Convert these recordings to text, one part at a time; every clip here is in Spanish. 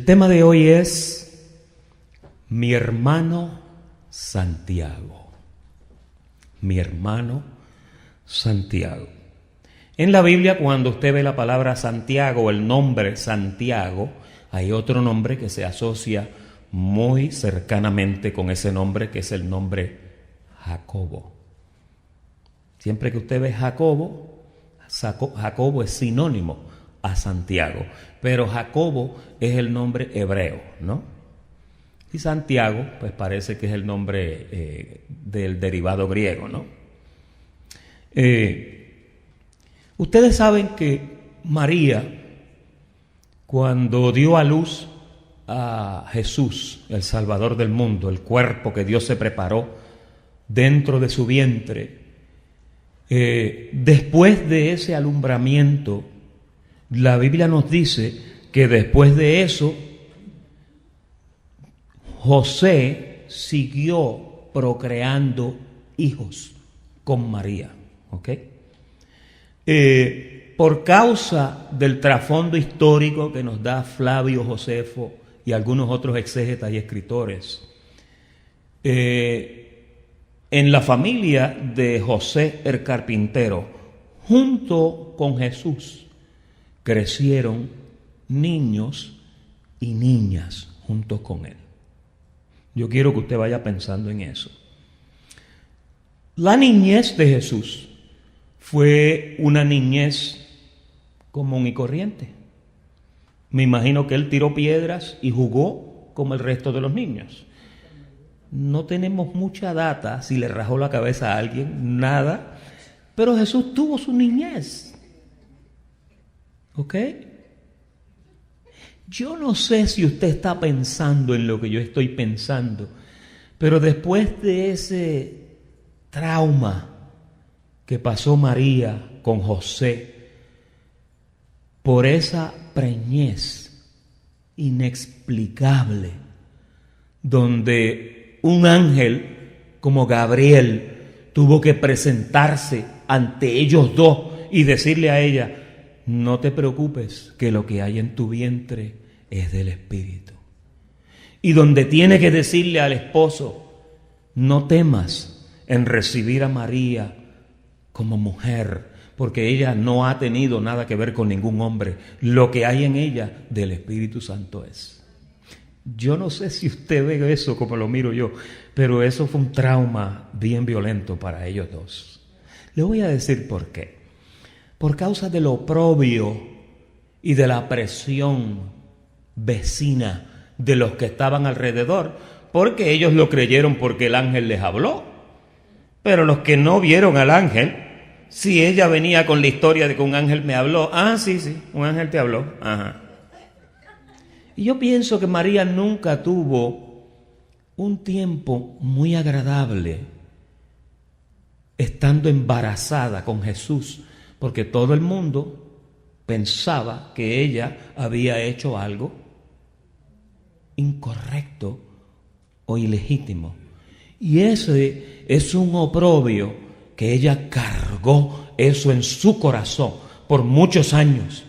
tema de hoy es mi hermano Santiago. Mi hermano Santiago. En la Biblia, cuando usted ve la palabra Santiago o el nombre Santiago, hay otro nombre que se asocia muy cercanamente con ese nombre, que es el nombre Jacobo. Siempre que usted ve Jacobo, Jacobo es sinónimo a Santiago, pero Jacobo es el nombre hebreo, ¿no? Y Santiago, pues parece que es el nombre del derivado griego, ¿no? Ustedes saben que María, cuando dio a luz a Jesús, el Salvador del mundo, el cuerpo que Dios se preparó dentro de su vientre, después de ese alumbramiento, la Biblia nos dice que después de eso, José siguió procreando hijos con María, ¿ok? Por causa del trasfondo histórico que nos da Flavio Josefo y algunos otros exégetas y escritores, en la familia de José el carpintero, junto con Jesús, crecieron niños y niñas junto con él. Yo quiero que usted vaya pensando en eso. La niñez de Jesús fue una niñez común y corriente. Me imagino que él tiró piedras y jugó como el resto de los niños. No tenemos mucha data si le rajó la cabeza a alguien, nada, pero Jesús tuvo su niñez. ¿Ok? Yo no sé si usted está pensando en lo que yo estoy pensando, pero después de ese trauma que pasó María con José, por esa preñez inexplicable, donde un ángel como Gabriel tuvo que presentarse ante ellos dos y decirle a ella: no te preocupes, que lo que hay en tu vientre es del Espíritu. Y donde tiene que decirle al esposo: no temas en recibir a María como mujer, porque ella no ha tenido nada que ver con ningún hombre. Lo que hay en ella del Espíritu Santo es. Yo no sé si usted ve eso como lo miro yo, pero eso fue un trauma bien violento para ellos dos. Le voy a decir por qué. Por causa del oprobio y de la presión vecina de los que estaban alrededor, porque ellos lo creyeron porque el ángel les habló. Pero los que no vieron al ángel, si ella venía con la historia de que un ángel me habló, sí, un ángel te habló, ajá. Y yo pienso que María nunca tuvo un tiempo muy agradable estando embarazada con Jesús, porque todo el mundo pensaba que ella había hecho algo incorrecto o ilegítimo. Y ese es un oprobio que ella cargó eso en su corazón por muchos años.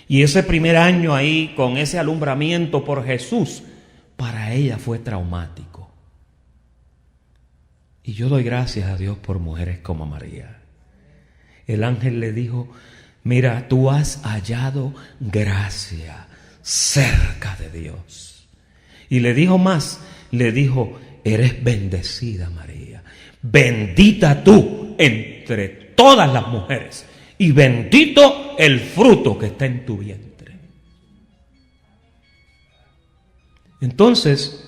Y ese primer año ahí, con ese alumbramiento por Jesús, para ella fue traumático. Y yo doy gracias a Dios por mujeres como María. El ángel le dijo: mira, tú has hallado gracia cerca de Dios. Y le dijo más, le dijo: eres bendecida, María, bendita tú entre todas las mujeres, y bendito el fruto que está en tu vientre. Entonces,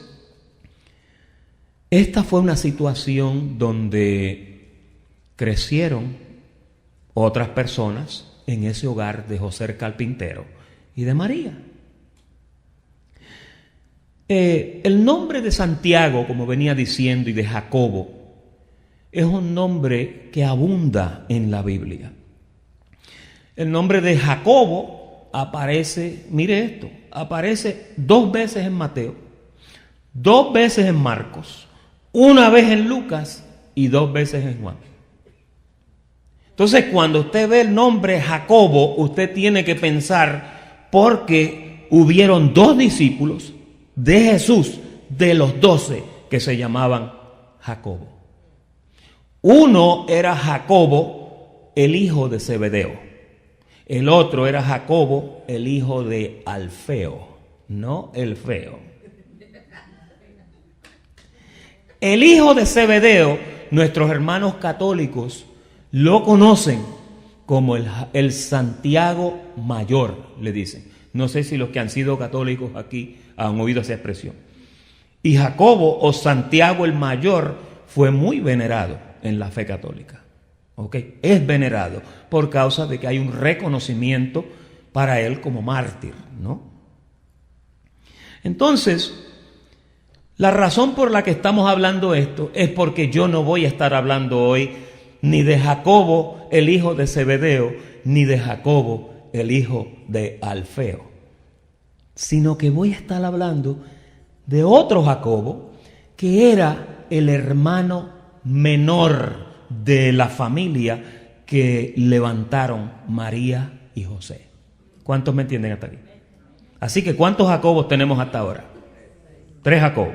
esta fue una situación donde crecieron otras personas en ese hogar de José el carpintero y de María. El nombre de Santiago, como venía diciendo, y de Jacobo, es un nombre que abunda en la Biblia. El nombre de Jacobo aparece, mire esto, aparece 2 veces en Mateo, 2 veces en Marcos, 1 vez en Lucas y 2 veces en Juan. Entonces, cuando usted ve el nombre Jacobo, usted tiene que pensar, porque hubieron 2 discípulos de Jesús, de los 12, que se llamaban Jacobo. Uno era Jacobo, el hijo de Zebedeo. El otro era Jacobo, el hijo de Alfeo, no el feo. El hijo de Zebedeo, nuestros hermanos católicos lo conocen como el Santiago Mayor, le dicen. No sé si los que han sido católicos aquí han oído esa expresión. Y Jacobo o Santiago el Mayor fue muy venerado en la fe católica. ¿Ok? Es venerado por causa de que hay un reconocimiento para él como mártir, ¿no? Entonces, la razón por la que estamos hablando esto es porque yo no voy a estar hablando hoy ni de Jacobo, el hijo de Zebedeo, ni de Jacobo, el hijo de Alfeo, sino que voy a estar hablando de otro Jacobo, que era el hermano menor de la familia que levantaron María y José. ¿Cuántos me entienden hasta aquí? Así que, ¿cuántos Jacobos tenemos hasta ahora? 3 Jacobos.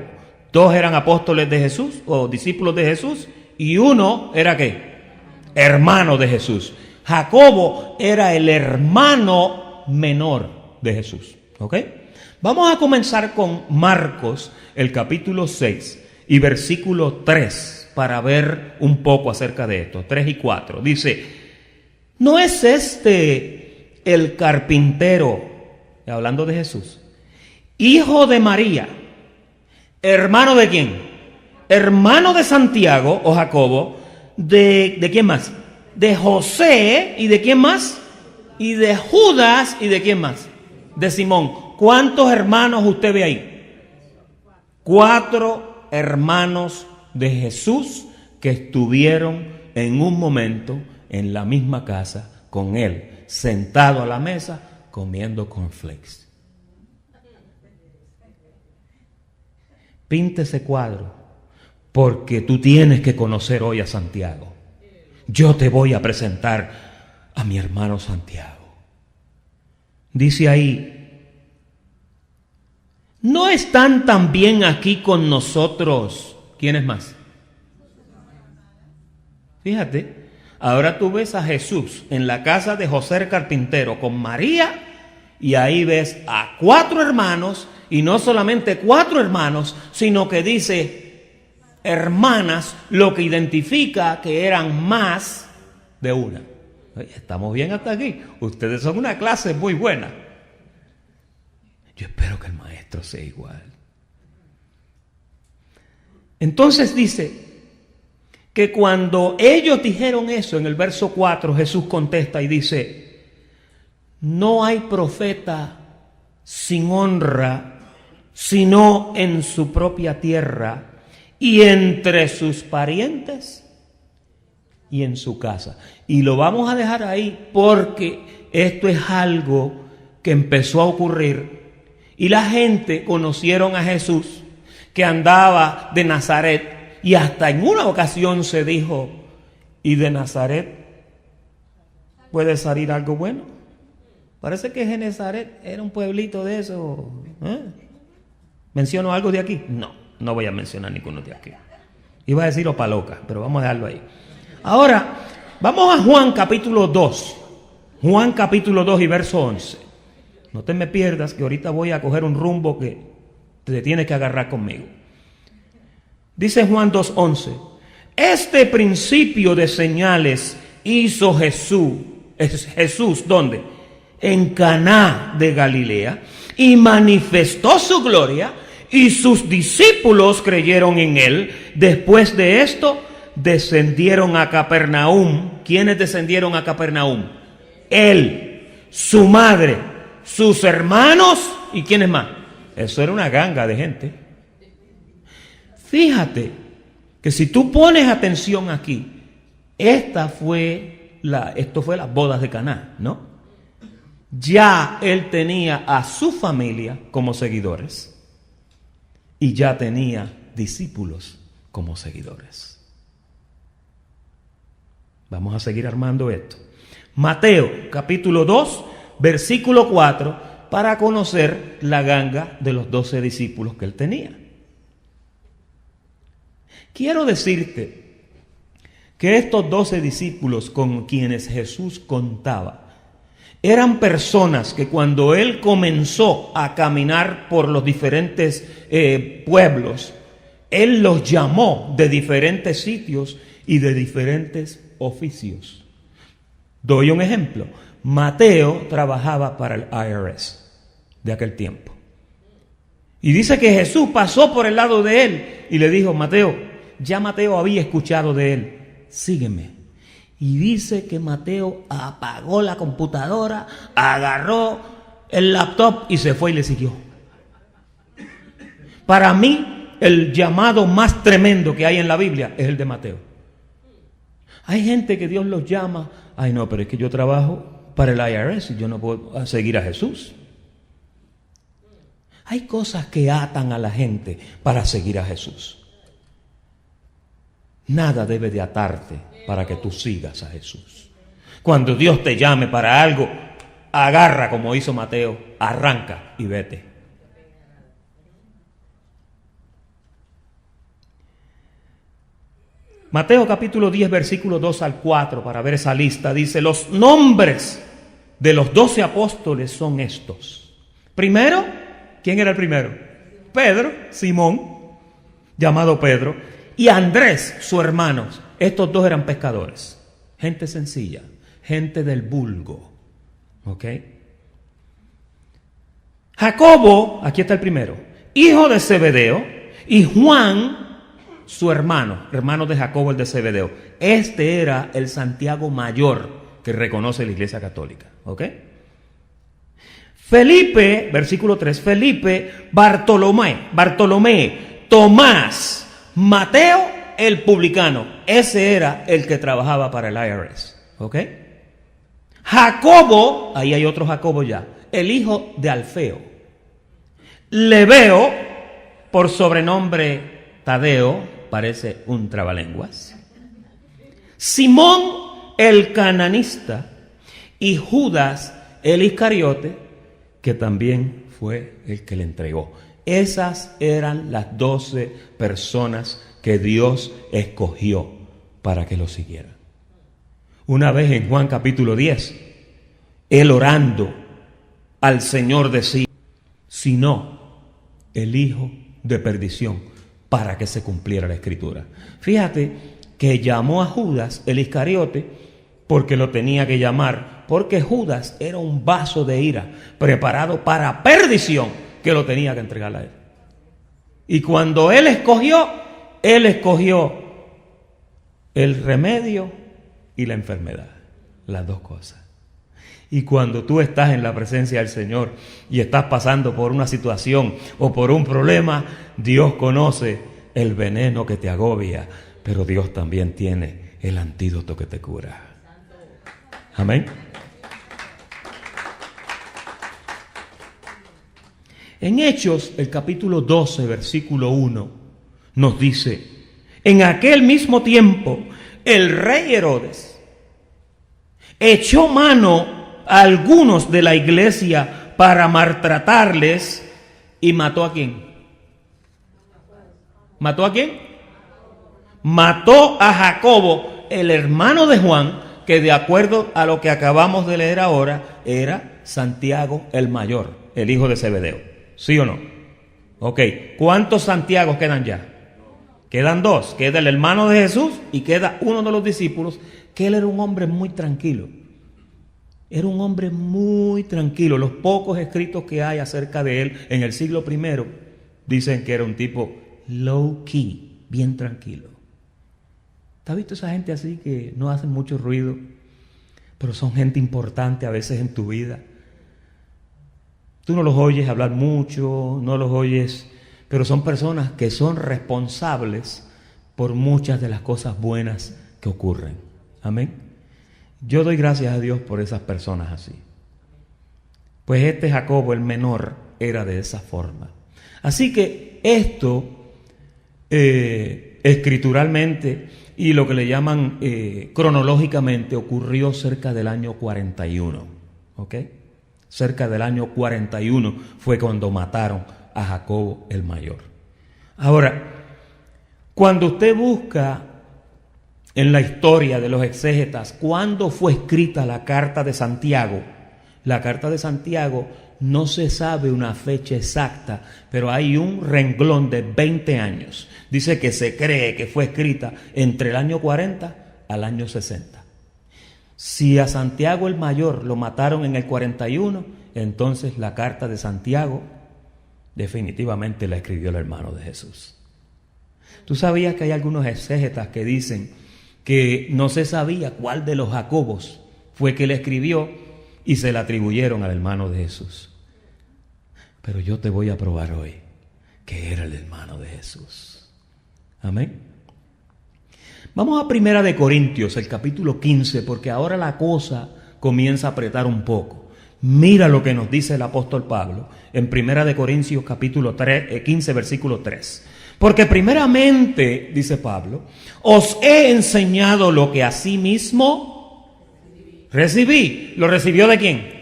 2 eran apóstoles de Jesús o discípulos de Jesús, y uno era ¿qué? Hermano de Jesús. Jacobo era el hermano menor de Jesús. ¿Ok? Vamos a comenzar con Marcos, el capítulo 6 y versículo 3, para ver un poco acerca de esto. 3 y 4. Dice: ¿no es este el carpintero, hablando de Jesús, hijo de María, hermano de quién? Hermano de Santiago o Jacobo, ¿de quién más? De José, ¿y de quién más? Y de Judas, ¿y de quién más? De Simón. ¿Cuántos hermanos usted ve ahí? 4 hermanos de Jesús que estuvieron en un momento en la misma casa con él, sentado a la mesa comiendo cornflakes. Pinte ese cuadro, porque tú tienes que conocer hoy a Santiago. Yo te voy a presentar a mi hermano Santiago. Dice ahí: ¿no están también aquí con nosotros? ¿Quiénes más? Fíjate, ahora tú ves a Jesús en la casa de José el carpintero con María, y ahí ves a 4 hermanos, y no solamente 4 hermanos, sino que dice hermanas, lo que identifica que eran más de una. Estamos bien hasta aquí. Ustedes son una clase muy buena. Yo espero que el maestro sea igual. Entonces dice que cuando ellos dijeron eso, en el verso 4, Jesús contesta y dice: no hay profeta sin honra, sino en su propia tierra y entre sus parientes y en su casa. Y lo vamos a dejar ahí porque esto es algo que empezó a ocurrir. Y la gente conocieron a Jesús, que andaba de Nazaret, y hasta en una ocasión se dijo: ¿y de Nazaret puede salir algo bueno? Parece que Genezaret era un pueblito de eso. ¿Menciono algo de aquí? No voy a mencionar ninguno de aquí. Iba a decir Opaloca, pero vamos a dejarlo ahí. Ahora, vamos a Juan capítulo 2. Juan capítulo 2 y verso 11. No te me pierdas, que ahorita voy a coger un rumbo que te tienes que agarrar conmigo. Dice Juan 2:11: este principio de señales hizo Jesús, ¿dónde? En Caná de Galilea, y manifestó su gloria, y sus discípulos creyeron en él. Después de esto, descendieron a Capernaum. ¿Quiénes descendieron a Capernaum? Él, su madre, sus hermanos, ¿y quiénes más? Eso era una ganga de gente. Fíjate que si tú pones atención aquí, esto fue las bodas de Caná, ¿no? Ya él tenía a su familia como seguidores y ya tenía discípulos como seguidores. Vamos a seguir armando esto. Mateo capítulo 2, versículo 4, para conocer la ganga de los 12 discípulos que él tenía. Quiero decirte que estos 12 discípulos con quienes Jesús contaba eran personas que cuando él comenzó a caminar por los diferentes pueblos, él los llamó de diferentes sitios y de diferentes oficios. Doy un ejemplo. Mateo trabajaba para el IRS de aquel tiempo. Y dice que Jesús pasó por el lado de él y le dijo: Mateo, ya Mateo había escuchado de él, sígueme. Y dice que Mateo apagó la computadora, agarró el laptop y se fue y le siguió. Para mí, el llamado más tremendo que hay en la Biblia es el de Mateo. Hay gente que Dios los llama: ay no, pero es que yo trabajo para el IRS y yo no puedo seguir a Jesús. Hay cosas que atan a la gente para seguir a Jesús. Nada debe de atarte para que tú sigas a Jesús. Cuando Dios te llame para algo, agarra como hizo Mateo, arranca y vete. Mateo capítulo 10, versículo 2 al 4, para ver esa lista, dice: los nombres de los 12 apóstoles son estos. Primero, ¿quién era el primero? Pedro, Simón, llamado Pedro, y Andrés, su hermano. Estos dos eran pescadores, gente sencilla, gente del vulgo. ¿Ok? Jacobo, aquí está el primero, hijo de Zebedeo, y Juan, su hermano de Jacobo, el de Zebedeo. Este era el Santiago mayor que reconoce la Iglesia Católica. ¿Ok? Felipe, versículo 3, Felipe, Bartolomé, Tomás, Mateo, el publicano. Ese era el que trabajaba para el IRS. ¿Ok? Jacobo, ahí hay otro Jacobo ya, el hijo de Alfeo. Lebeo, por sobrenombre Tadeo, parece un trabalenguas. Simón, el cananista. Y Judas, el Iscariote, que también fue el que le entregó. Esas eran las 12 personas que Dios escogió para que lo siguieran. Una vez en Juan capítulo 10, él orando al Señor decía: sino el hijo de perdición, para que se cumpliera la escritura. Fíjate que llamó a Judas el Iscariote porque lo tenía que llamar, porque Judas era un vaso de ira preparado para perdición que lo tenía que entregar a él. Y cuando él escogió el remedio y la enfermedad, las dos cosas. Y cuando tú estás en la presencia del Señor y estás pasando por una situación o por un problema, Dios conoce el veneno que te agobia, pero Dios también tiene el antídoto que te cura. Amén. En Hechos, el capítulo 12, versículo 1, nos dice: en aquel mismo tiempo, el rey Herodes echó mano a algunos de la iglesia para maltratarles y mató ¿a quién? ¿Mató a quién? Mató a Jacobo, el hermano de Juan, que de acuerdo a lo que acabamos de leer ahora, era Santiago el mayor, el hijo de Zebedeo. ¿Sí o no? Ok, ¿cuántos Santiagos quedan ya? Quedan dos, queda el hermano de Jesús y queda uno de los discípulos, que él era un hombre muy tranquilo. Era un hombre muy tranquilo. Los pocos escritos que hay acerca de él en el siglo I dicen que era un tipo low key, bien tranquilo. ¿Te has visto esa gente así que no hacen mucho ruido, pero son gente importante a veces en tu vida? Tú no los oyes hablar mucho, no los oyes, pero son personas que son responsables por muchas de las cosas buenas que ocurren. Amén. Yo doy gracias a Dios por esas personas así. Pues este Jacobo, el menor, era de esa forma. Así que esto, escrituralmente y lo que le llaman cronológicamente, ocurrió cerca del año 41. ¿Ok? Cerca del año 41 fue cuando mataron a Jacobo el mayor. Ahora, cuando usted busca en la historia de los exégetas cuándo fue escrita la carta de Santiago, la carta de Santiago no se sabe una fecha exacta, pero hay un renglón de 20 años. Dice que se cree que fue escrita entre el año 40 al año 60. Si a Santiago el mayor lo mataron en el 41, entonces la carta de Santiago definitivamente la escribió el hermano de Jesús. ¿Tú sabías que hay algunos exégetas que dicen que no se sabía cuál de los Jacobos fue que le escribió y se la atribuyeron al hermano de Jesús? Pero yo te voy a probar hoy que era el hermano de Jesús. Amén. Vamos a Primera de Corintios, el capítulo 15, porque ahora la cosa comienza a apretar un poco. Mira lo que nos dice el apóstol Pablo en Primera de Corintios capítulo 15, versículo 3. Porque primeramente, dice Pablo, os he enseñado lo que asimismo recibí. ¿Lo recibió de quién?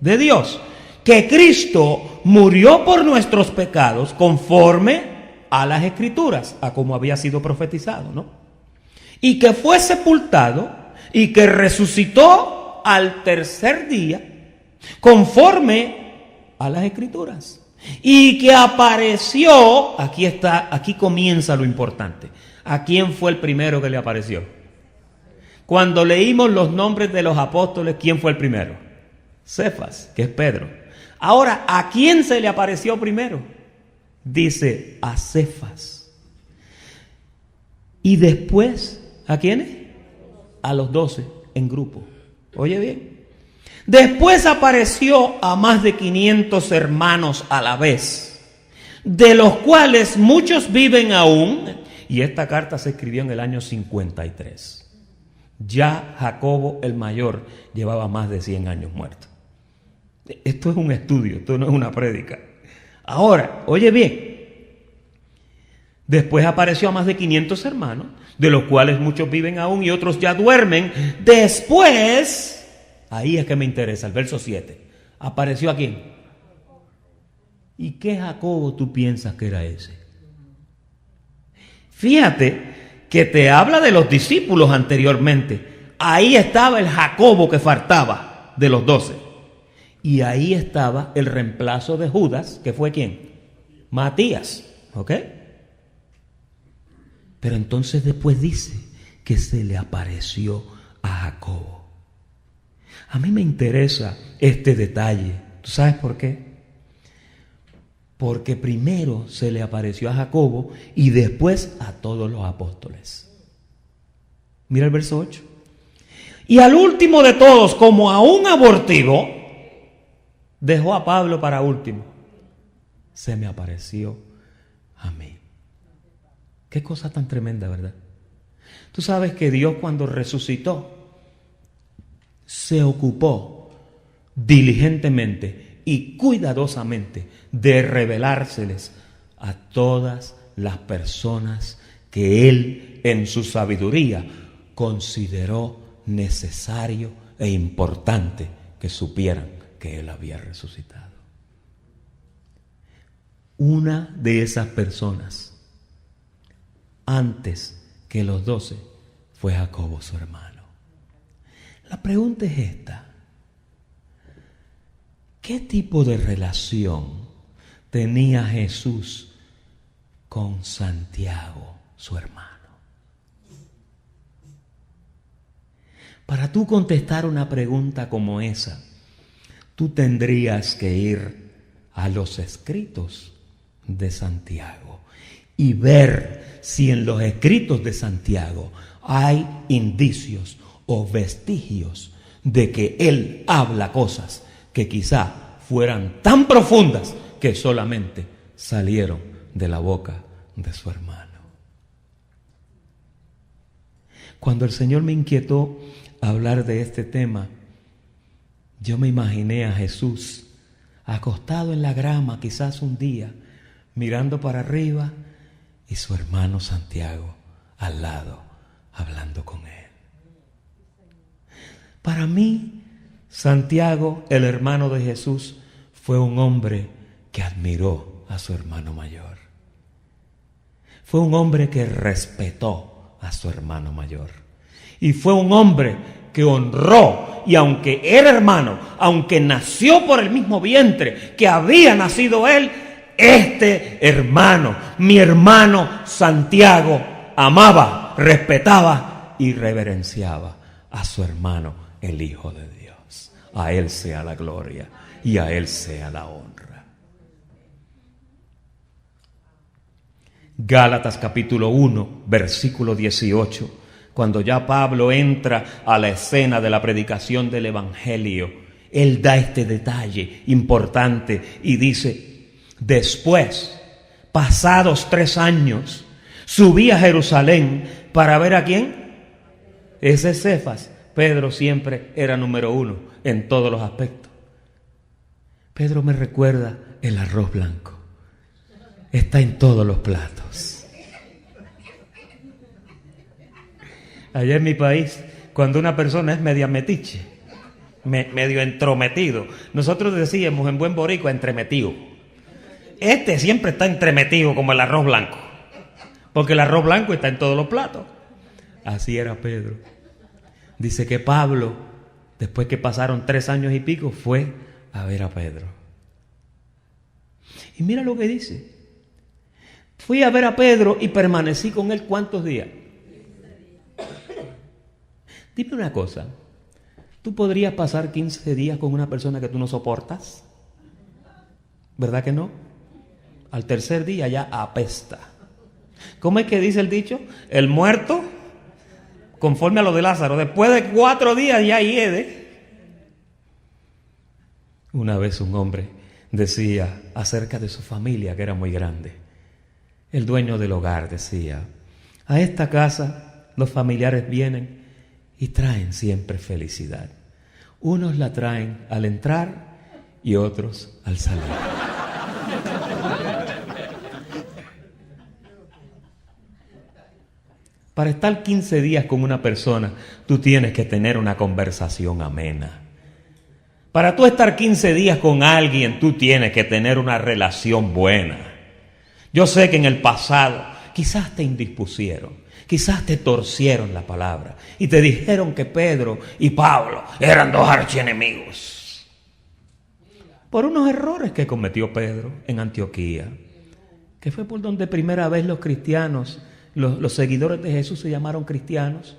De Dios. Que Cristo murió por nuestros pecados conforme a las Escrituras, a como había sido profetizado, ¿no? Y que fue sepultado y que resucitó al tercer día conforme a las Escrituras. Y que apareció, aquí comienza lo importante. ¿A quién fue el primero que le apareció? Cuando leímos los nombres de los apóstoles, ¿quién fue el primero? Cefas, que es Pedro. Ahora, ¿a quién se le apareció primero? Dice a Cefas. Y después, ¿a quiénes? A los 12 en grupo. Oye bien. Después apareció a más de 500 hermanos a la vez, de los cuales muchos viven aún. Y esta carta se escribió en el año 53. Ya Jacobo el mayor llevaba más de 100 años muerto. Esto es un estudio, esto no es una prédica. Ahora, oye bien. Después apareció a más de 500 hermanos, de los cuales muchos viven aún y otros ya duermen. Después... Ahí es que me interesa, el verso 7. ¿Apareció a quién? ¿Y qué Jacobo tú piensas que era ese? Fíjate que te habla de los discípulos anteriormente. Ahí estaba el Jacobo que faltaba de los 12. Y ahí estaba el reemplazo de Judas, que fue ¿quién? Matías. ¿Ok? Pero entonces después dice que se le apareció a Jacobo. A mí me interesa este detalle. ¿Tú sabes por qué? Porque primero se le apareció a Jacobo y después a todos los apóstoles. Mira el verso 8. Y al último de todos, como a un abortivo, dejó a Pablo para último. Se me apareció a mí. Qué cosa tan tremenda, ¿verdad? Tú sabes que Dios cuando resucitó, se ocupó diligentemente y cuidadosamente de revelárseles a todas las personas que Él en su sabiduría consideró necesario e importante que supieran que Él había resucitado. Una de esas personas, antes que los 12, fue Jacobo, su hermano. La pregunta es esta: ¿qué tipo de relación tenía Jesús con Santiago, su hermano? Para tú contestar una pregunta como esa, tú tendrías que ir a los escritos de Santiago y ver si en los escritos de Santiago hay indicios o vestigios de que él habla cosas que quizá fueran tan profundas que solamente salieron de la boca de su hermano. Cuando el Señor me inquietó hablar de este tema, yo me imaginé a Jesús acostado en la grama quizás un día, mirando para arriba y su hermano Santiago al lado, hablando con él. Para mí Santiago, el hermano de Jesús, fue un hombre que admiró a su hermano mayor. Fue un hombre que respetó a su hermano mayor. Y fue un hombre que honró, y aunque era hermano, aunque nació por el mismo vientre que había nacido él, este hermano, mi hermano Santiago, amaba, respetaba y reverenciaba a su hermano, el Hijo de Dios. A él sea la gloria y a él sea la honra. Gálatas capítulo 1, versículo 18. Cuando ya Pablo entra a la escena de la predicación del Evangelio, él da este detalle importante y dice: después, pasados 3 años, subí a Jerusalén para ver ¿a quién? Ese es Cefas. Pedro siempre era número 1 en todos los aspectos. Pedro me recuerda el arroz blanco. Está en todos los platos. Allá en mi país, cuando una persona es media metiche, medio entrometido, nosotros decíamos en buen boricua entremetido. Este siempre está entremetido como el arroz blanco, porque el arroz blanco está en todos los platos. Así era Pedro. Dice que Pablo, después que pasaron 3 años y pico, fue a ver a Pedro. Y mira lo que dice: fui a ver a Pedro y permanecí con él ¿cuántos días? Dime una cosa, ¿tú podrías pasar 15 días con una persona que tú no soportas? ¿Verdad que no? Al tercer día ya apesta. ¿Cómo es que dice el dicho? El muerto, conforme a lo de Lázaro, después de 4 días ya hiede. Una vez un hombre decía acerca de su familia, que era muy grande. El dueño del hogar decía: a esta casa los familiares vienen y traen siempre felicidad. Unos la traen al entrar y otros al salir. Para estar 15 días con una persona, tú tienes que tener una conversación amena. Para tú estar 15 días con alguien, tú tienes que tener una relación buena. Yo sé que en el pasado quizás te indispusieron, quizás te torcieron la palabra y te dijeron que Pedro y Pablo eran 2 archienemigos. Por unos errores que cometió Pedro en Antioquía, que fue por donde primera vez los cristianos, los seguidores de Jesús se llamaron cristianos.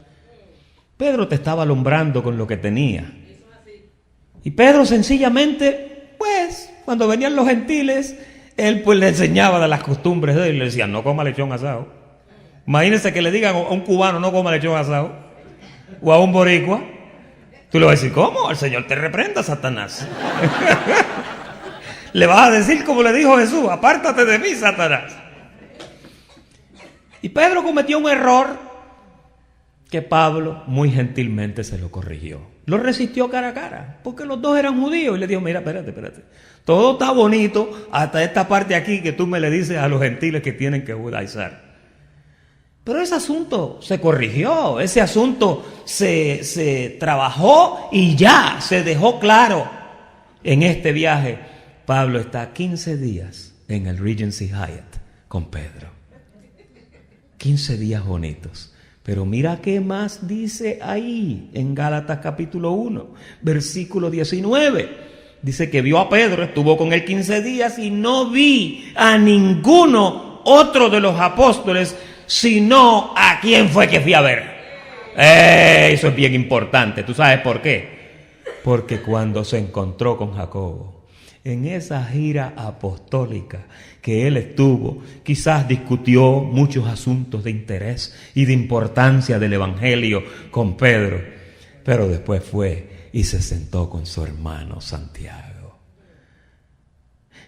Pedro te estaba alumbrando con lo que tenía. Y Pedro sencillamente, pues, cuando venían los gentiles, él pues le enseñaba de las costumbres de él. Le decía: no coma lechón asado. Imagínense que le digan a un cubano: no coma lechón asado. O a un boricua. Tú le vas a decir: ¿cómo? El Señor te reprenda, Satanás. Le vas a decir como le dijo Jesús: apártate de mí, Satanás. Y Pedro cometió un error que Pablo muy gentilmente se lo corrigió. Lo resistió cara a cara, porque los dos eran judíos. Y le dijo: mira, espérate. Todo está bonito hasta esta parte aquí que tú me le dices a los gentiles que tienen que judaizar. Pero ese asunto se corrigió, ese asunto se trabajó y ya se dejó claro. En este viaje, Pablo está 15 días en el Regency Hyatt con Pedro. 15 días bonitos. Pero mira qué más dice ahí en Gálatas capítulo 1, versículo 19. Dice que vio a Pedro, estuvo con él 15 días y no vi a ninguno otro de los apóstoles, sino a quién fue que fui a ver. Eso es bien importante. ¿Tú sabes por qué? Porque cuando se encontró con Jacobo, en esa gira apostólica que él estuvo, quizás discutió muchos asuntos de interés y de importancia del Evangelio con Pedro, pero después fue y se sentó con su hermano Santiago.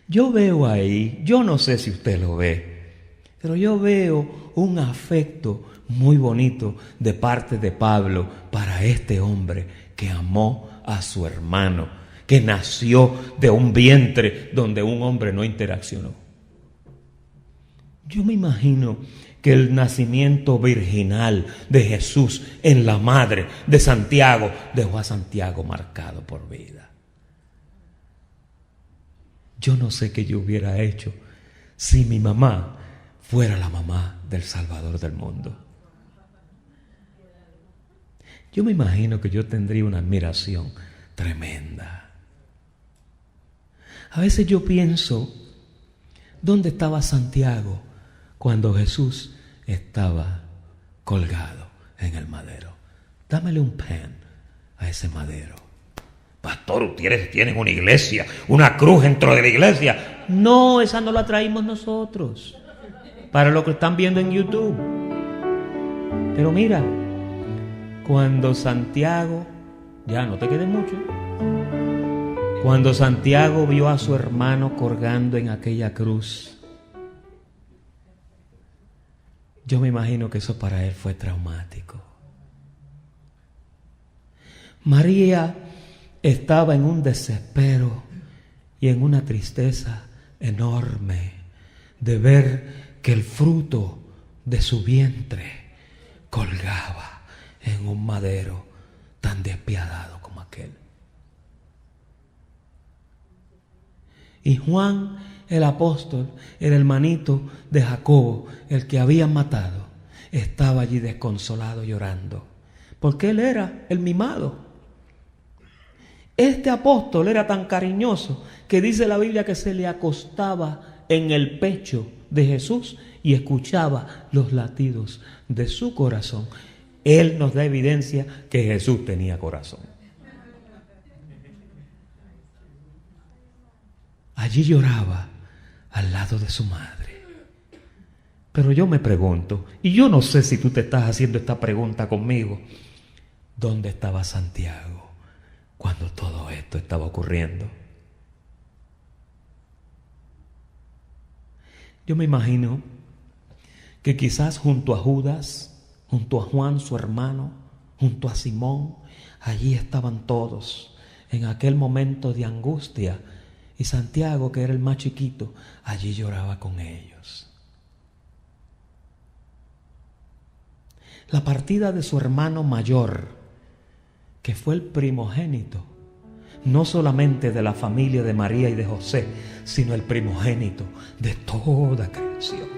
Yo veo ahí, yo no sé si usted lo ve, pero yo veo un afecto muy bonito de parte de Pablo para este hombre que amó a su hermano, que nació de un vientre donde un hombre no interaccionó. Yo me imagino que el nacimiento virginal de Jesús en la madre de Santiago dejó a Santiago marcado por vida. Yo no sé qué yo hubiera hecho si mi mamá fuera la mamá del Salvador del mundo. Yo me imagino que yo tendría una admiración tremenda. A veces yo pienso, ¿dónde estaba Santiago cuando Jesús estaba colgado en el madero? Dámele un pen a ese madero. Pastor, ustedes tienen una iglesia, una cruz dentro de la iglesia. No, esa no la traímos nosotros. Para lo que están viendo en YouTube. Pero mira, cuando Santiago, ya no te quede mucho, cuando Santiago vio a su hermano colgando en aquella cruz, yo me imagino que eso para él fue traumático. María estaba en un desespero y en una tristeza enorme de ver que el fruto de su vientre colgaba en un madero tan despiadado como aquel. Y Juan, el apóstol, el hermanito de Jacobo, el que habían matado, estaba allí desconsolado llorando, porque él era el mimado. Este apóstol era tan cariñoso que dice la Biblia que se le acostaba en el pecho de Jesús y escuchaba los latidos de su corazón. Él nos da evidencia que Jesús tenía corazón. Allí lloraba al lado de su madre. Pero yo me pregunto, y yo no sé si tú te estás haciendo esta pregunta conmigo, ¿dónde estaba Santiago cuando todo esto estaba ocurriendo? Yo me imagino que quizás junto a Judas, junto a Juan su hermano, junto a Simón, allí estaban todos en aquel momento de angustia, y Santiago, que era el más chiquito, allí lloraba con ellos. La partida de su hermano mayor, que fue el primogénito, no solamente de la familia de María y de José, sino el primogénito de toda creación.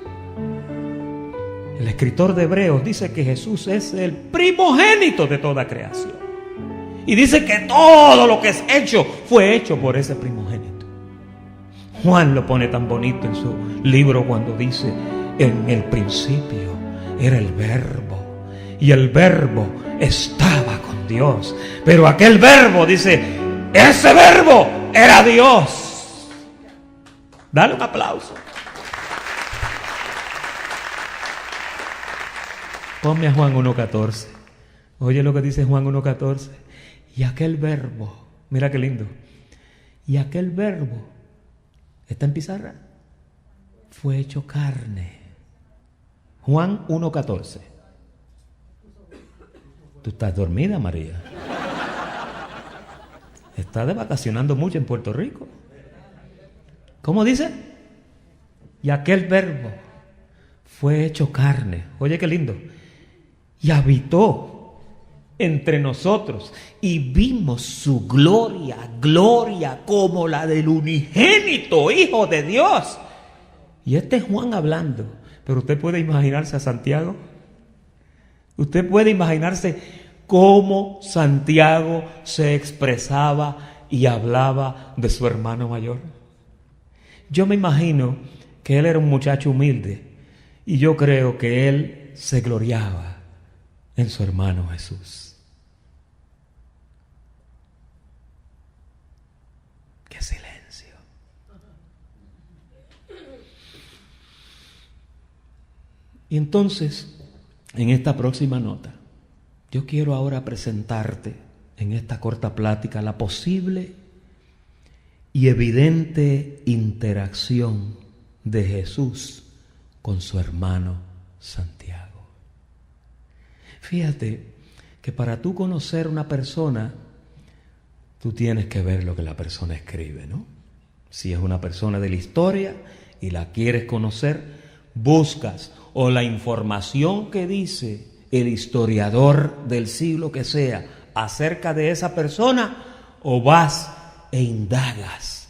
El escritor de Hebreos dice que Jesús es el primogénito de toda creación. Y dice que todo lo que es hecho fue hecho por ese primogénito. Juan lo pone tan bonito en su libro cuando dice: en el principio era el Verbo, y el Verbo estaba con Dios. Pero aquel Verbo, dice, ese Verbo era Dios. Dale un aplauso. Ponme a Juan 1:14. Oye lo que dice Juan 1:14. Y aquel Verbo, mira qué lindo. Y aquel Verbo, ¿está en pizarra? Fue hecho carne. Juan 1:14. ¿Tú estás dormida, María? ¿Estás de vacacionando mucho en Puerto Rico? ¿Cómo dice? Y aquel Verbo fue hecho carne. Oye, qué lindo. Y habitó entre nosotros y vimos su gloria, gloria como la del unigénito Hijo de Dios. Y este es Juan hablando, pero usted puede imaginarse a Santiago. Usted puede imaginarse cómo Santiago se expresaba y hablaba de su hermano mayor. Yo me imagino que él era un muchacho humilde y yo creo que él se gloriaba en su hermano Jesús. ¡Qué silencio! Y entonces, en esta próxima nota, yo quiero ahora presentarte en esta corta plática la posible y evidente interacción de Jesús con su hermano Santiago. Fíjate que para tú conocer una persona, tú tienes que ver lo que la persona escribe, ¿no? Si es una persona de la historia y la quieres conocer, buscas o la información que dice el historiador del siglo que sea acerca de esa persona, o vas e indagas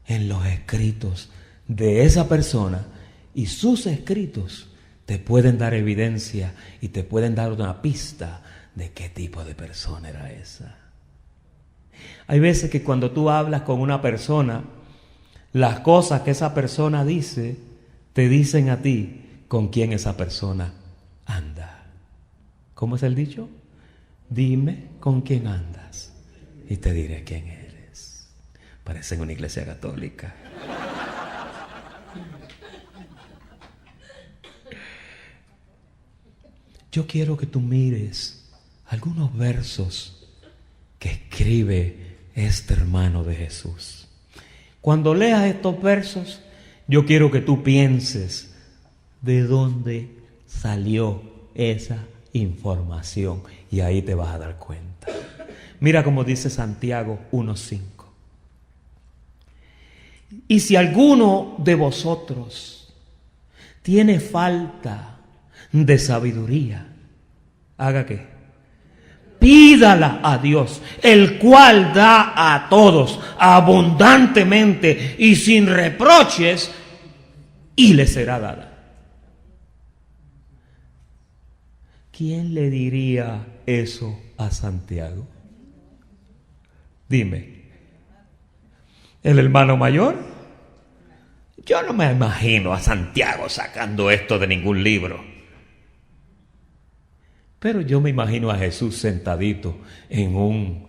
en los escritos de esa persona, y sus escritos te pueden dar evidencia y te pueden dar una pista de qué tipo de persona era esa. Hay veces que cuando tú hablas con una persona, las cosas que esa persona dice, te dicen a ti con quién esa persona anda. ¿Cómo es el dicho? Dime con quién andas y te diré quién eres. Parece una iglesia católica. Yo quiero que tú mires algunos versos que escribe este hermano de Jesús. Cuando leas estos versos, yo quiero que tú pienses de dónde salió esa información, y ahí te vas a dar cuenta. Mira cómo dice Santiago 1:5. Y si alguno de vosotros tiene falta de sabiduría, ¿haga qué? Pídala a Dios, el cual da a todos abundantemente y sin reproches, y le será dada. ¿Quién le diría eso a Santiago? Dime. ¿El hermano mayor? Yo no me imagino a Santiago sacando esto de ningún libro. Pero yo me imagino a Jesús sentadito en un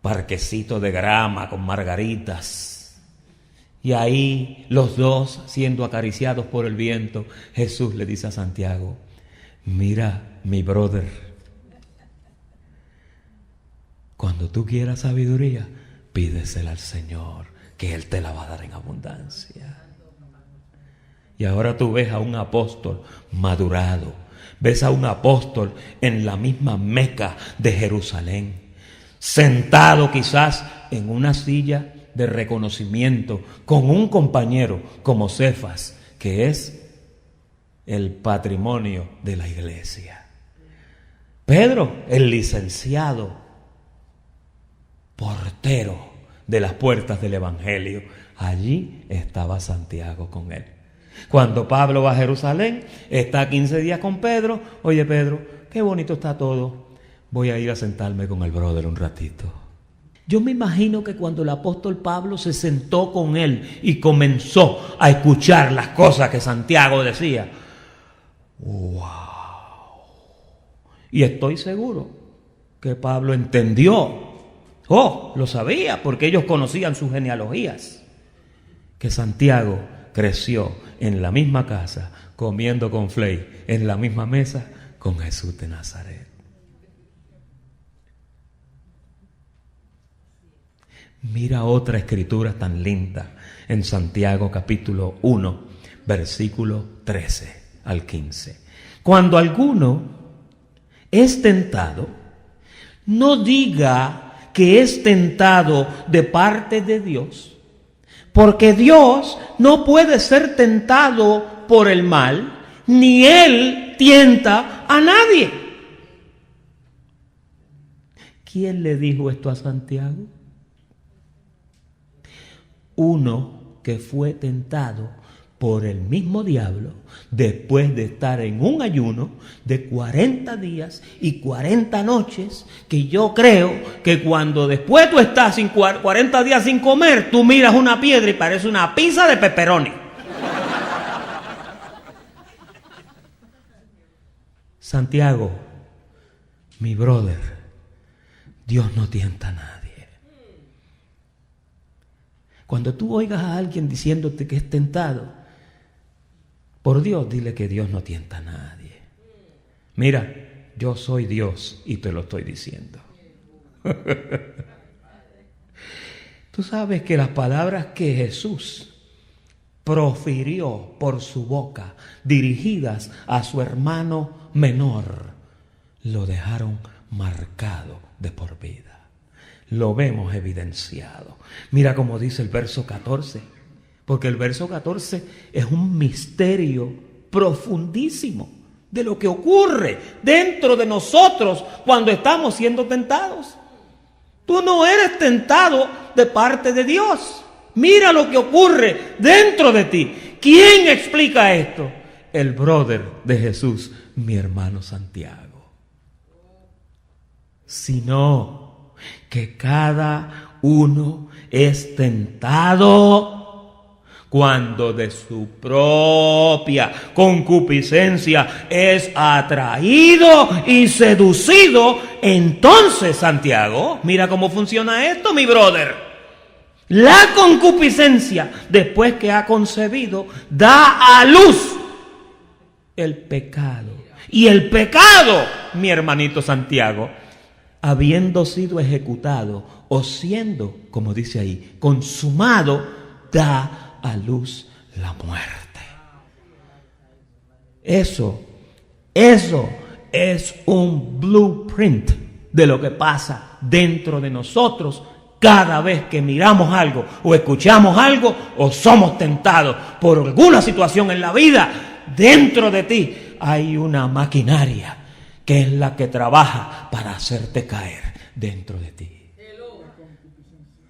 parquecito de grama con margaritas. Y ahí los dos siendo acariciados por el viento, Jesús le dice a Santiago: mira, mi brother, cuando tú quieras sabiduría, pídesela al Señor, que Él te la va a dar en abundancia. Y ahora tú ves a un apóstol madurado, ves a un apóstol en la misma Meca de Jerusalén, sentado quizás en una silla de reconocimiento con un compañero como Cefas, que es el patrimonio de la iglesia. Pedro, el licenciado, portero de las puertas del Evangelio. Allí estaba Santiago con él. Cuando Pablo va a Jerusalén, está 15 días con Pedro. Oye, Pedro, qué bonito está todo. Voy a ir a sentarme con el brother un ratito. Yo me imagino que cuando el apóstol Pablo se sentó con él y comenzó a escuchar las cosas que Santiago decía, ¡wow! Y estoy seguro que Pablo entendió, lo sabía, porque ellos conocían sus genealogías, que Santiago creció en la misma casa, comiendo con fley, en la misma mesa con Jesús de Nazaret. Mira otra escritura tan linda en Santiago capítulo 1, versículo 13 al 15. Cuando alguno es tentado, no diga que es tentado de parte de Dios, porque Dios no puede ser tentado por el mal, ni Él tienta a nadie. ¿Quién le dijo esto a Santiago? Uno que fue tentado por el mismo diablo después de estar en un ayuno de 40 días y 40 noches, que yo creo que cuando después tú estás 40 días sin comer, tú miras una piedra y parece una pizza de pepperoni. Santiago, mi brother, Dios no tienta a nadie. Cuando tú oigas a alguien diciéndote que es tentado por Dios, dile que Dios no tienta a nadie. Mira, yo soy Dios y te lo estoy diciendo. Tú sabes que las palabras que Jesús profirió por su boca, dirigidas a su hermano menor, lo dejaron marcado de por vida. Lo vemos evidenciado. Mira cómo dice el verso 14, porque el verso 14 es un misterio profundísimo de lo que ocurre dentro de nosotros cuando estamos siendo tentados. Tú no eres tentado de parte de Dios. Mira lo que ocurre dentro de ti. ¿Quién explica esto? El brother de Jesús, mi hermano Santiago. Sino que cada uno es tentado cuando de su propia concupiscencia es atraído y seducido. Entonces, Santiago, mira cómo funciona esto, mi brother. La concupiscencia, después que ha concebido, da a luz el pecado. Y el pecado, mi hermanito Santiago, habiendo sido ejecutado o siendo, como dice ahí, consumado, da a luz la muerte. Eso es un blueprint de lo que pasa dentro de nosotros cada vez que miramos algo o escuchamos algo o somos tentados por alguna situación en la vida. Dentro de ti hay una maquinaria que es la que trabaja para hacerte caer dentro de ti.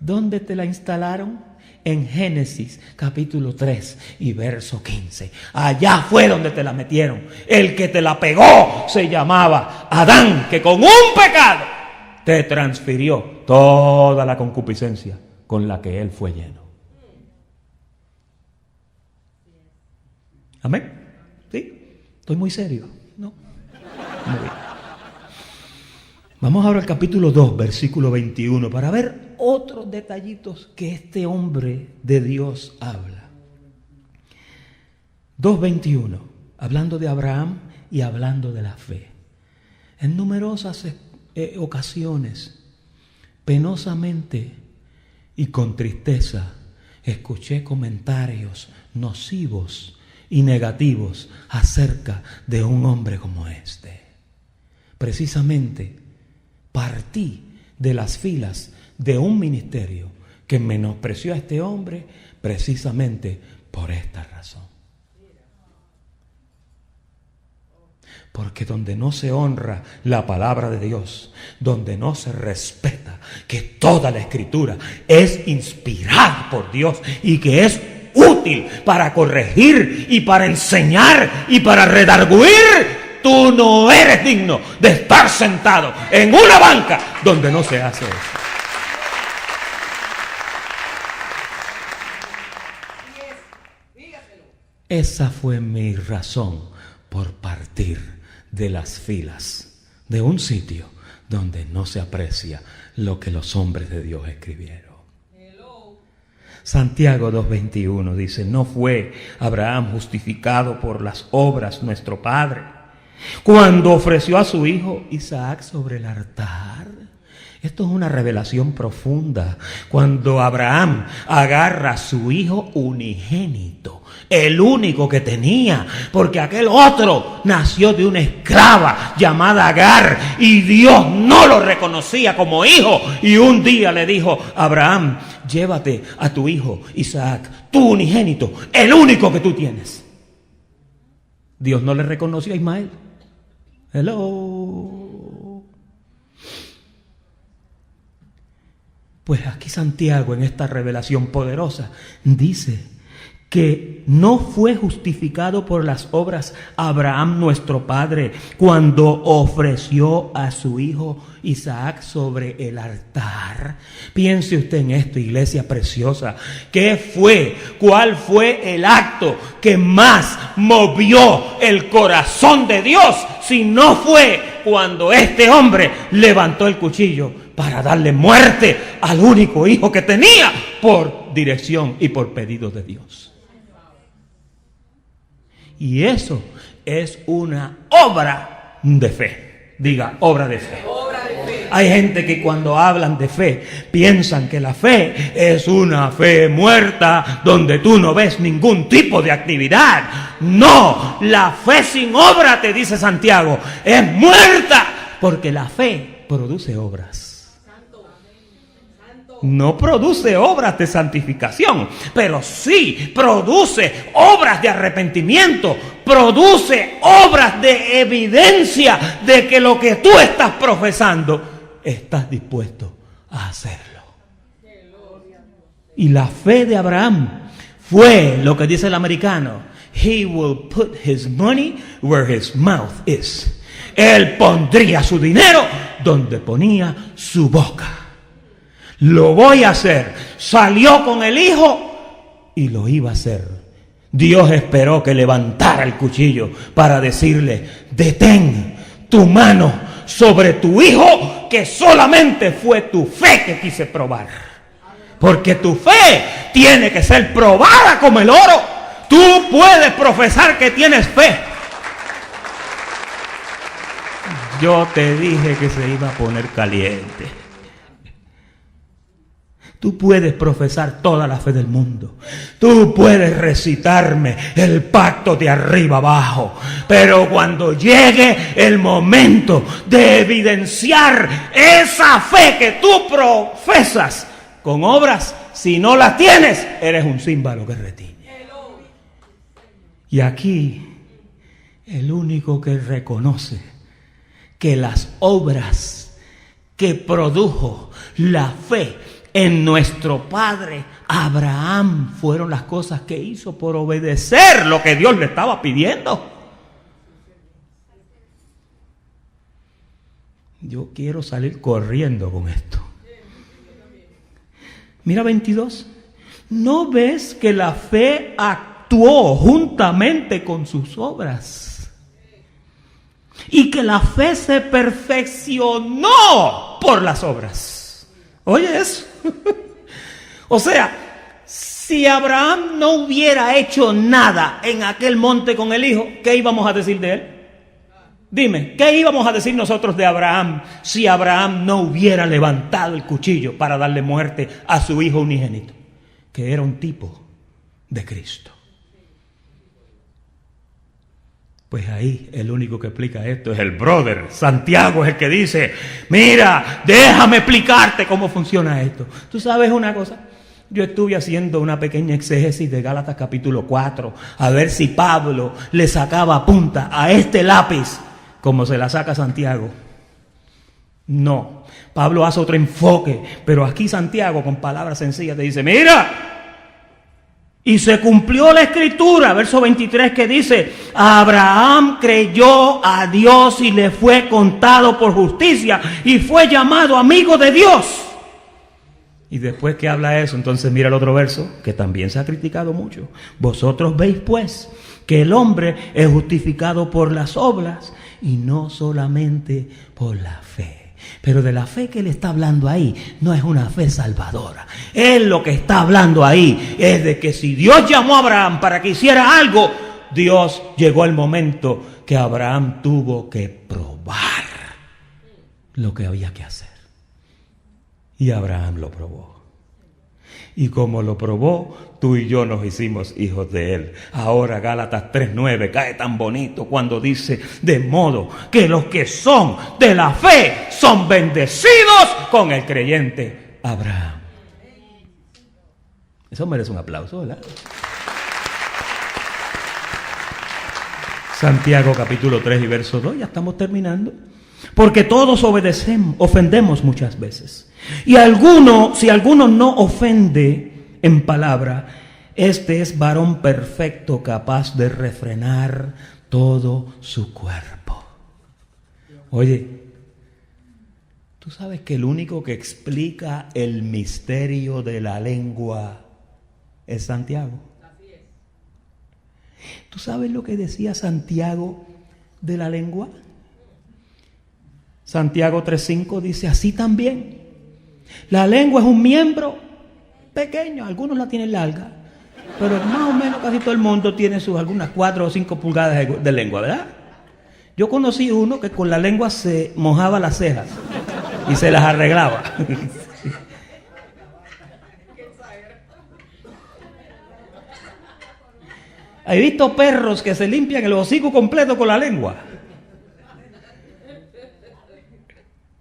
¿Dónde te la instalaron? En Génesis capítulo 3 y verso 15. Allá fue donde te la metieron. El que te la pegó se llamaba Adán, que con un pecado te transfirió toda la concupiscencia con la que él fue lleno. ¿Amén? ¿Sí? ¿Estoy muy serio? No. Muy bien. Vamos ahora al capítulo 2, versículo 21, para ver otros detallitos que este hombre de Dios habla. 2:21, hablando de Abraham y hablando de la fe. En numerosas ocasiones, penosamente y con tristeza, escuché comentarios nocivos y negativos acerca de un hombre como este. Precisamente, partí de las filas de un ministerio que menospreció a este hombre precisamente por esta razón. Porque donde no se honra la palabra de Dios, donde no se respeta que toda la Escritura es inspirada por Dios y que es útil para corregir y para enseñar y para redarguir, tú no eres digno de estar sentado en una banca donde no se hace eso. Esa fue mi razón por partir de las filas de un sitio donde no se aprecia lo que los hombres de Dios escribieron. Santiago 2:21 dice: ¿no fue Abraham justificado por las obras nuestro padre cuando ofreció a su hijo Isaac sobre el altar? Esto es una revelación profunda. Cuando Abraham agarra a su hijo unigénito, el único que tenía, porque aquel otro nació de una esclava llamada Agar y Dios no lo reconocía como hijo, y un día le dijo: Abraham, llévate a tu hijo Isaac, tu unigénito, el único que tú tienes. Dios no le reconoció a Ismael. Hello. Pues aquí Santiago, en esta revelación poderosa, dice que no fue justificado por las obras Abraham nuestro padre cuando ofreció a su hijo Isaac sobre el altar. Piense usted en esto, iglesia preciosa. ¿Cuál fue el acto que más movió el corazón de Dios? Si no fue cuando este hombre levantó el cuchillo para darle muerte al único hijo que tenía por dirección y por pedido de Dios. Y eso es una obra de fe. Diga, obra de fe. Hay gente que cuando hablan de fe piensan que la fe es una fe muerta donde tú no ves ningún tipo de actividad. No, la fe sin obra, te dice Santiago, es muerta, porque la fe produce obras. No produce obras de santificación, pero sí produce obras de arrepentimiento. produce obras de evidencia de que lo que tú estás profesando, estás dispuesto a hacerlo. Y la fe de Abraham fue lo que dice el americano: he will put his money where his mouth is. Él pondría su dinero donde ponía su boca. Lo voy a hacer. Salió con el hijo y lo iba a hacer. Dios esperó que levantara el cuchillo para decirle: detén tu mano sobre tu hijo, que solamente fue tu fe que quise probar. Porque tu fe tiene que ser probada como el oro. Tú puedes profesar que tienes fe. Yo te dije que se iba a poner caliente. Tú puedes profesar toda la fe del mundo. Tú puedes recitarme el pacto de arriba abajo. Pero cuando llegue el momento de evidenciar esa fe que tú profesas con obras, si no las tienes, eres un címbalo que retiñe. Y aquí, el único que reconoce que las obras que produjo la fe en nuestro padre Abraham fueron las cosas que hizo por obedecer lo que Dios le estaba pidiendo. Yo quiero salir corriendo con esto. Mira 22. ¿No ves que la fe actuó juntamente con sus obras? Y que la fe se perfeccionó por las obras. Oye eso. O sea, si Abraham no hubiera hecho nada en aquel monte con el hijo, ¿qué íbamos a decir de él? Dime, ¿qué íbamos a decir nosotros de Abraham si Abraham no hubiera levantado el cuchillo para darle muerte a su hijo unigénito? Que era un tipo de Cristo. Pues ahí el único que explica esto es el brother Santiago, es el que dice: mira, déjame explicarte cómo funciona esto. ¿Tú sabes una cosa? Yo estuve haciendo una pequeña exégesis de Gálatas capítulo 4, a ver si Pablo le sacaba punta a este lápiz como se la saca Santiago. No, Pablo hace otro enfoque, pero aquí Santiago con palabras sencillas te dice: mira, y se cumplió la escritura, verso 23, que dice: Abraham creyó a Dios y le fue contado por justicia y fue llamado amigo de Dios. Y después que habla eso, entonces mira el otro verso, que también se ha criticado mucho. Vosotros veis pues que el hombre es justificado por las obras y no solamente por la fe. Pero de la fe que él está hablando ahí, no es una fe salvadora. Él lo que está hablando ahí es de que si Dios llamó a Abraham para que hiciera algo, Dios llegó el momento que Abraham tuvo que probar lo que había que hacer. Y Abraham lo probó. Y como lo probó, tú y yo nos hicimos hijos de él. Ahora Gálatas 3:9 cae tan bonito cuando dice: de modo que los que son de la fe son bendecidos con el creyente Abraham. Eso merece un aplauso, ¿verdad? Santiago capítulo 3 y verso 2, ya estamos terminando. Porque todos ofendemos muchas veces. Y si alguno no ofende en palabra, este es varón perfecto, capaz de refrenar todo su cuerpo. Oye, ¿tú sabes que el único que explica el misterio de la lengua es Santiago? ¿Tú sabes lo que decía Santiago de la lengua? Santiago 3:5 dice: así también la lengua es un miembro pequeño. Algunos la tienen larga, pero más o menos casi todo el mundo tiene sus algunas 4 o 5 pulgadas de lengua, ¿verdad? Yo conocí uno que con la lengua se mojaba las cejas y se las arreglaba. He visto perros que se limpian el hocico completo con la lengua.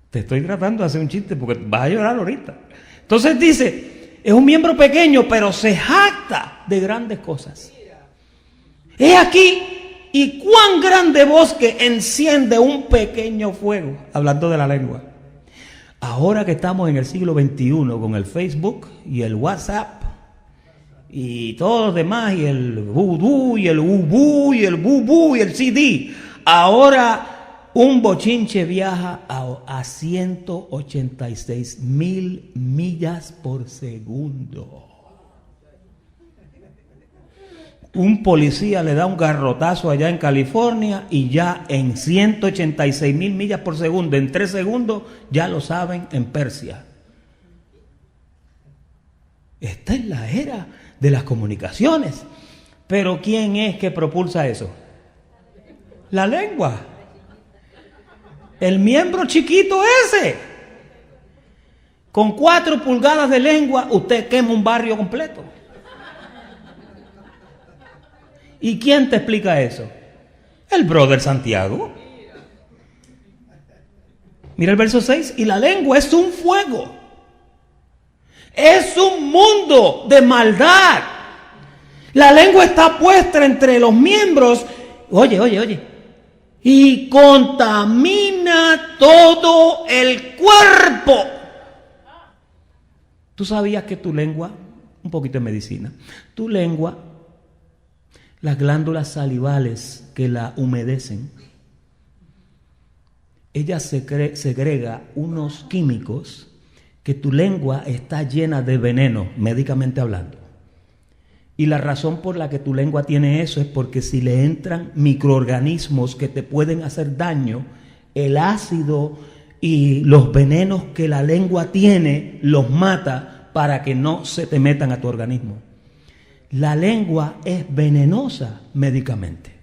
Te estoy tratando de hacer un chiste porque vas a llorar ahorita. Entonces dice: es un miembro pequeño, pero se jacta de grandes cosas. He aquí Y cuán grande bosque enciende un pequeño fuego, hablando de la lengua. Ahora que estamos en el siglo XXI con el Facebook y el WhatsApp y todo lo demás, y el vudú y el ubú y el bubú y el CD, ahora un bochinche viaja a 186,000 millas por segundo. Un policía le da un garrotazo allá en California y ya en 186,000 millas por segundo, en 3 segundos, ya lo saben en Persia. Esta es la era de las comunicaciones. Pero ¿quién es que propulsa eso? La lengua. El miembro chiquito ese. Con 4 pulgadas de lengua usted quema un barrio completo. ¿Y quién te explica eso? El brother Santiago. Mira el verso 6. Y la lengua es un fuego. Es un mundo de maldad. La lengua está puesta entre los miembros. Oye. Y contamina todo el cuerpo. ¿Tú sabías que tu lengua, un poquito de medicina, tu lengua, las glándulas salivales que la humedecen, ella segrega unos químicos que tu lengua está llena de veneno, médicamente hablando. Y la razón por la que tu lengua tiene eso es porque si le entran microorganismos que te pueden hacer daño, el ácido y los venenos que la lengua tiene los mata para que no se te metan a tu organismo. La lengua es venenosa médicamente.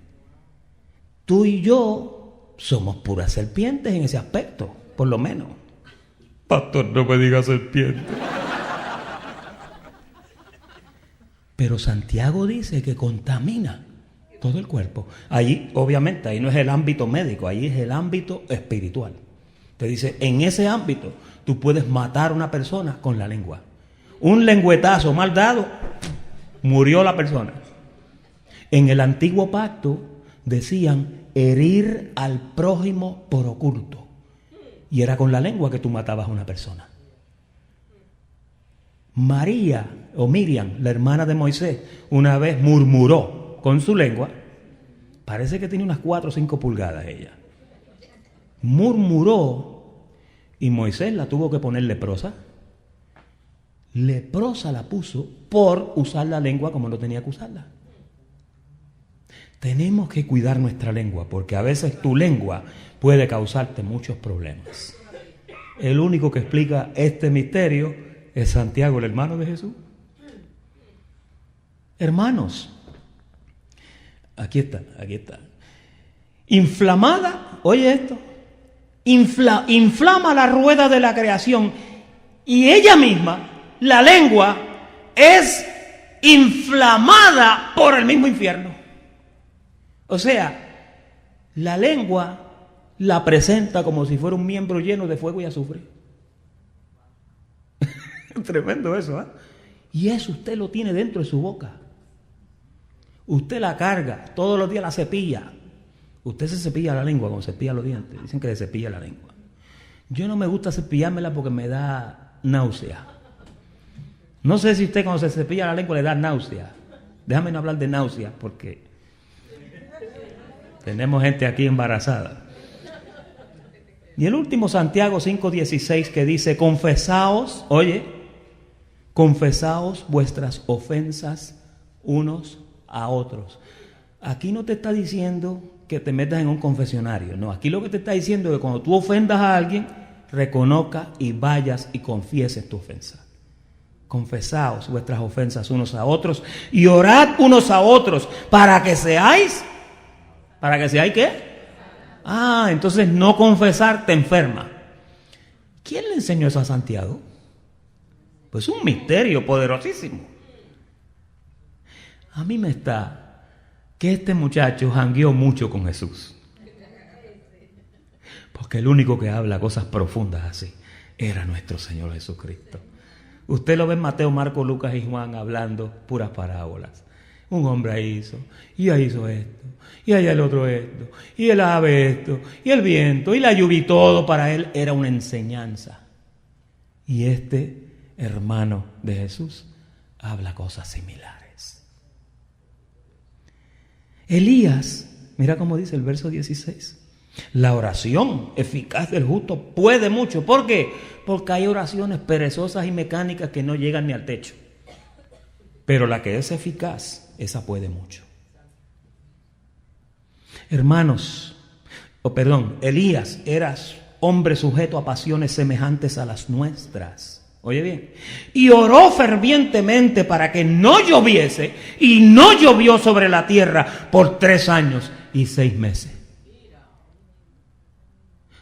Tú y yo somos puras serpientes en ese aspecto, por lo menos. Pastor, no me digas serpiente. Pero Santiago dice que contamina todo el cuerpo. Ahí, obviamente, ahí no es el ámbito médico, ahí es el ámbito espiritual. Te dice, en ese ámbito, tú puedes matar a una persona con la lengua. Un lengüetazo mal dado, murió la persona. En el antiguo pacto decían herir al prójimo por oculto. Y era con la lengua que tú matabas a una persona. María o Miriam, la hermana de Moisés, una vez murmuró con su lengua. Parece que tiene unas 4 o 5 pulgadas ella. Murmuró y Moisés la tuvo que poner leprosa. Leprosa la puso por usar la lengua como no tenía que usarla. Tenemos que cuidar nuestra lengua porque a veces tu lengua puede causarte muchos problemas. El único que explica este misterio es Santiago, el hermano de Jesús. Hermanos, aquí está. Inflamada, oye esto, inflama la rueda de la creación y ella misma, la lengua, es inflamada por el mismo infierno. O sea, la lengua la presenta como si fuera un miembro lleno de fuego y azufre. Tremendo eso, ¿eh? Y eso usted lo tiene dentro de su boca. Usted la carga, todos los días la cepilla. Usted se cepilla la lengua como cepilla los dientes. Dicen que se cepilla la lengua. Yo no me gusta cepillármela porque me da náusea. No sé si usted cuando se cepilla la lengua le da náusea. Déjame no hablar de náusea porque tenemos gente aquí embarazada. Y el último, Santiago 5:16, que dice, confesaos, confesaos vuestras ofensas unos a otros. Aquí no te está diciendo que te metas en un confesionario, no, aquí lo que te está diciendo es que cuando tú ofendas a alguien, reconozca y vayas y confieses tu ofensa. Confesaos vuestras ofensas unos a otros y orad unos a otros para que seáis, ¿qué? Entonces no confesar te enferma. ¿Quién le enseñó eso a Santiago? Pues un misterio poderosísimo. A mí me está que este muchacho jangueó mucho con Jesús. Porque el único que habla cosas profundas así era nuestro Señor Jesucristo. Usted lo ve en Mateo, Marcos, Lucas y Juan hablando puras parábolas. Un hombre ahí hizo, y ahí hizo esto, y allá el otro esto, y el ave esto, y el viento, y la lluvia, y todo para él era una enseñanza. Y este hermano de Jesús habla cosas similares. Elías, mira cómo dice el verso 16. La oración eficaz del justo puede mucho. ¿Por qué? Porque hay oraciones perezosas y mecánicas que no llegan ni al techo. Pero la que es eficaz, esa puede mucho. Hermanos, Elías era hombre sujeto a pasiones semejantes a las nuestras. Oye bien, y oró fervientemente para que no lloviese, y no llovió sobre la tierra por 3 años y 6 meses.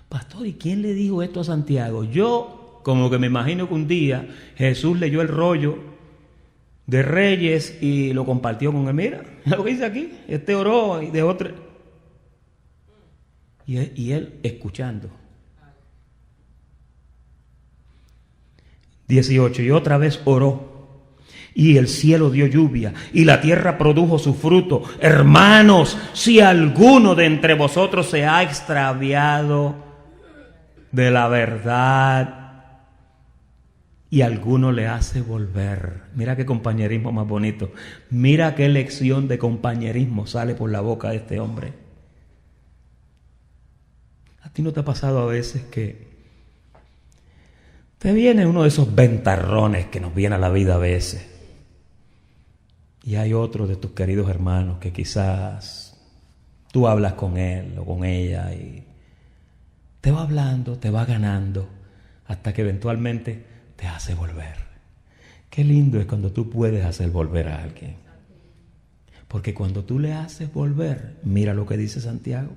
Pastor, ¿y quién le dijo esto a Santiago? Yo, como que me imagino que un día Jesús leyó el rollo de Reyes y lo compartió con él. Mira lo que dice aquí, este oró y de otro. Y él escuchando. 18, y otra vez oró, y el cielo dio lluvia, y la tierra produjo su fruto. Hermanos, si alguno de entre vosotros se ha extraviado de la verdad, y alguno le hace volver. Mira qué compañerismo más bonito. Mira qué lección de compañerismo sale por la boca de este hombre. ¿A ti no te ha pasado a veces que te viene uno de esos ventarrones que nos viene a la vida a veces? Y hay otro de tus queridos hermanos que quizás tú hablas con él o con ella y te va hablando, te va ganando, hasta que eventualmente te hace volver. Qué lindo es cuando tú puedes hacer volver a alguien. Porque cuando tú le haces volver, mira lo que dice Santiago.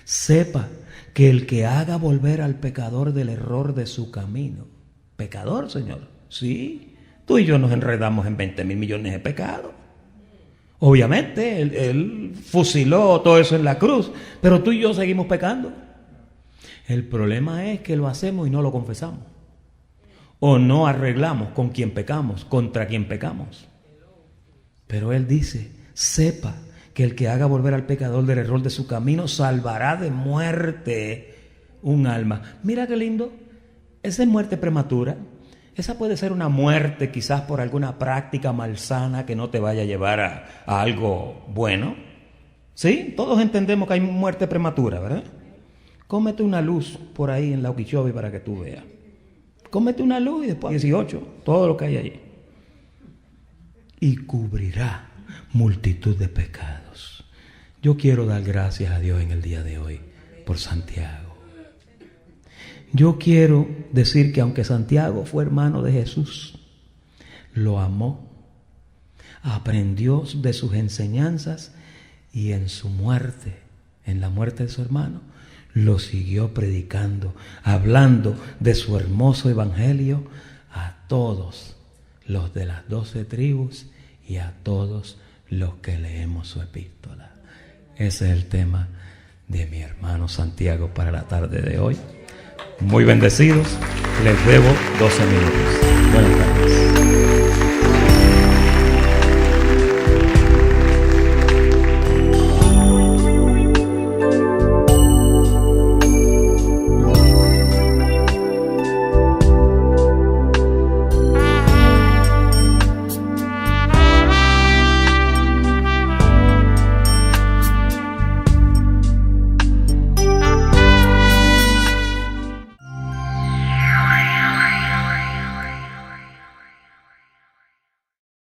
Sepa que el que haga volver al pecador del error de su camino. Pecador, Señor. Sí, tú y yo nos enredamos en 20,000 millones de pecados. Obviamente, él fusiló todo eso en la cruz, pero tú y yo seguimos pecando. El problema es que lo hacemos y no lo confesamos. O no arreglamos con quien pecamos, contra quien pecamos. Pero él dice, sepa que el que haga volver al pecador del error de su camino salvará de muerte un alma. Mira qué lindo. Esa es muerte prematura. Esa puede ser una muerte quizás por alguna práctica malsana que no te vaya a llevar a algo bueno. ¿Sí? Todos entendemos que hay muerte prematura, ¿verdad? Cómete una luz por ahí en la Okeechobee para que tú veas. Cómete una luz y después 18, todo lo que hay ahí. Y cubrirá multitud de pecados. Yo quiero dar gracias a Dios en el día de hoy por Santiago. Yo quiero decir que aunque Santiago fue hermano de Jesús, lo amó, aprendió de sus enseñanzas y en su muerte, en la muerte de su hermano, lo siguió predicando, hablando de su hermoso evangelio a todos los de las 12 tribus y a todos los que leemos su epístola. Ese es el tema de mi hermano Santiago para la tarde de hoy. Muy bendecidos, les debo 12 minutos. Buenas tardes.